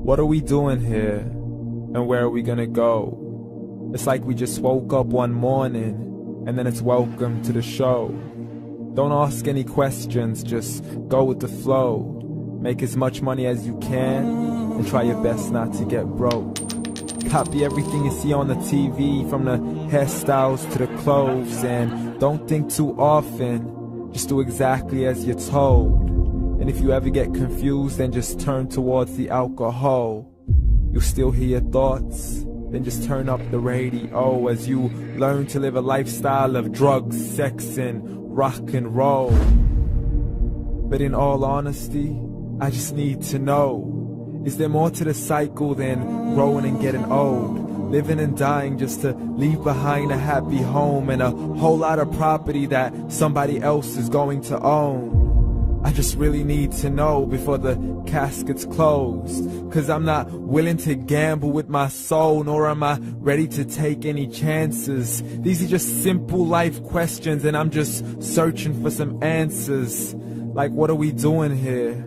What are we doing here? And where are we gonna go? It's like we just woke up one morning, and then it's welcome to the show. Don't ask any questions, just go with the flow. Make as much money as you can, and try your best not to get broke. Copy everything you see on the TV, from the hairstyles to the clothes, and don't think too often, just do exactly as you're told. And if you ever get confused, then just turn towards the alcohol. You'll still hear your thoughts, then just turn up the radio as you learn to live a lifestyle of drugs, sex, and rock and roll. But in all honesty, I just need to know, is there more to the cycle than growing and getting old? Living and dying just to leave behind a happy home and a whole lot of property that somebody else is going to own. I just really need to know before the casket's closed, 'cause I'm not willing to gamble with my soul, nor am I ready to take any chances. These are just simple life questions, and I'm just searching for some answers. Like, what are we doing here?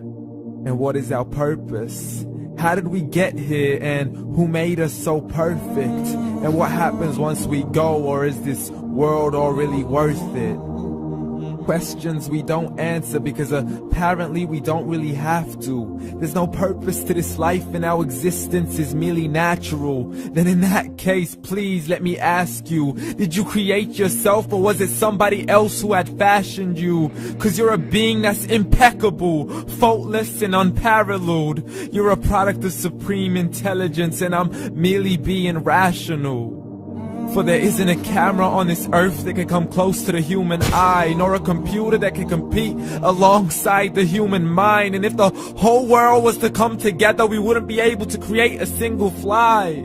And what is our purpose? How did we get here, and who made us so perfect? And what happens once we go, or is this world all really worth it? Questions we don't answer because apparently we don't really have to. There's no purpose to this life and our existence is merely natural. Then in that case, please let me ask you, did you create yourself, or was it somebody else who had fashioned you? 'Cause you're a being that's impeccable, faultless and unparalleled. You're a product of supreme intelligence, and I'm merely being rational. For there isn't a camera on this earth that can come close to the human eye, nor a computer that can compete alongside the human mind. And if the whole world was to come together, we wouldn't be able to create a single fly.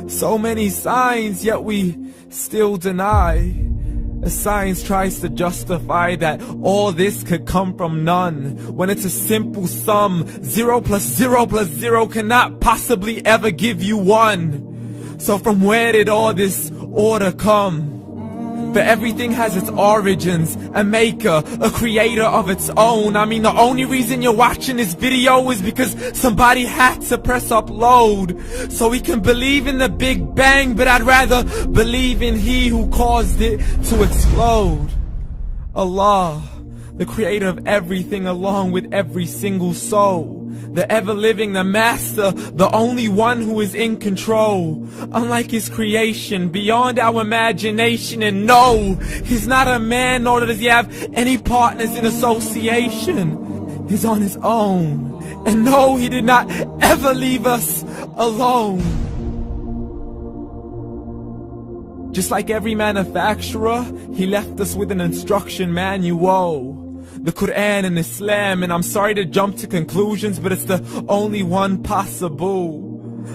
So many signs, yet we still deny. As science tries to justify that all this could come from none, when it's a simple sum. 0 plus 0 plus 0 cannot possibly ever give you 1. So from where did all this order come? For everything has its origins, a maker, a creator of its own. I mean, the only reason you're watching this video is because somebody had to press upload. So we can believe in the Big Bang, but I'd rather believe in He who caused it to explode. Allah, the creator of everything along with every single soul. The ever-living, the master, the only one who is in control. Unlike his creation, beyond our imagination. And no, he's not a man, nor does he have any partners in association. He's on his own. And no, he did not ever leave us alone. Just like every manufacturer, he left us with an instruction manual. The Quran and Islam, and I'm sorry to jump to conclusions, but it's the only one possible.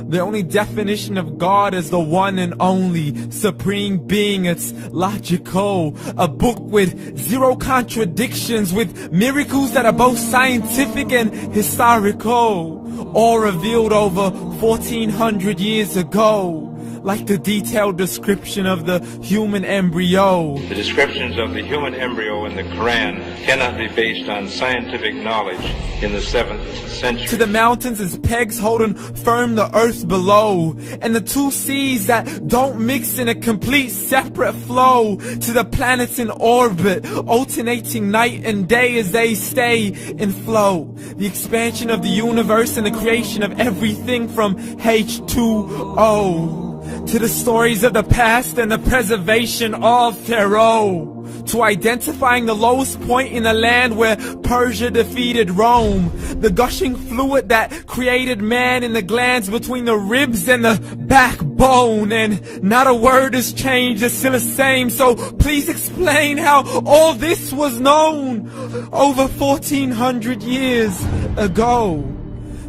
The only definition of God is the one and only supreme being. It's logical, a book with 0 contradictions, with miracles that are both scientific and historical, all revealed over 1400 years ago. Like the detailed description of the human embryo. The descriptions of the human embryo in the Quran cannot be based on scientific knowledge in the 7th century. To the mountains as pegs holding firm the earth below, and the 2 seas that don't mix in a complete separate flow. To the planets in orbit, alternating night and day as they stay in flow. The expansion of the universe and the creation of everything from H2O. To the stories of the past and the preservation of Pharaoh. To identifying the lowest point in the land where Persia defeated Rome. The gushing fluid that created man in the glands between the ribs and the backbone. And not a word has changed, it's still the same. So please explain how all this was known over 1400 years ago.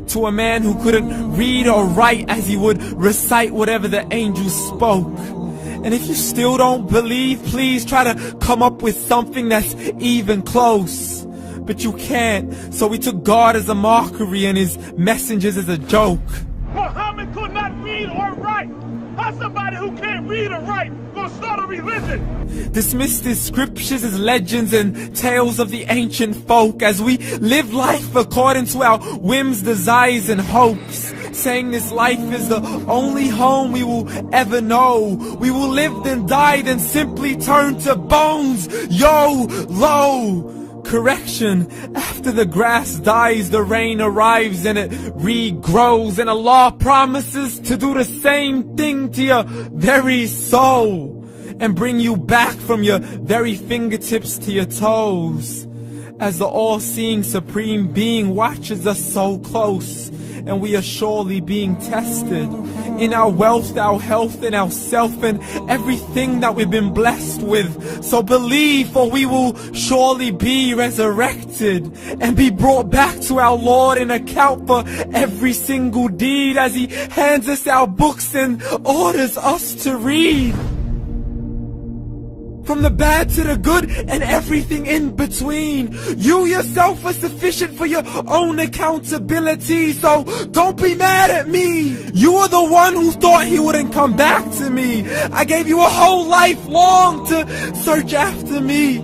To a man who couldn't read or write, as he would recite whatever the angels spoke. And if you still don't believe, please try to come up with something that's even close. But you can't, so we took God as a mockery and his messengers as a joke. Muhammad could not read or write. How's somebody who can't read or write gonna start a religion? Dismissed his scriptures as legends and tales of the ancient folk, as we live life according to our whims, desires, and hopes. saying this life is the only home we will ever know. We will live then die, then simply turn to bones. YOLO! Correction, after the grass dies, the rain arrives and it regrows, and Allah promises to do the same thing to your very soul and bring you back from your very fingertips to your toes, as the all-seeing supreme being watches us so close, and we are surely being tested in our wealth, our health, and our self, and everything that we've been blessed with. So believe, for we will surely be resurrected and be brought back to our Lord and account for every single deed, as He hands us our books and orders us to read. From the bad to the good and everything in between. You yourself are sufficient for your own accountability, so don't be mad at me. You are the one who thought He wouldn't come back to me. I gave you a whole life long to search after me,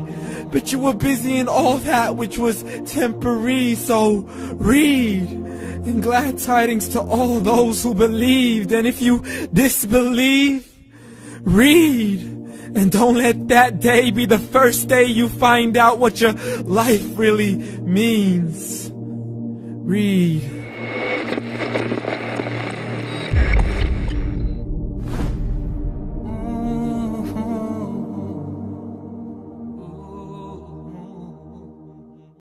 but you were busy in all that which was temporary. So read, and glad tidings to all those who believed. And if you disbelieve, read. And don't let that day be the first day you find out what your life really means. Read.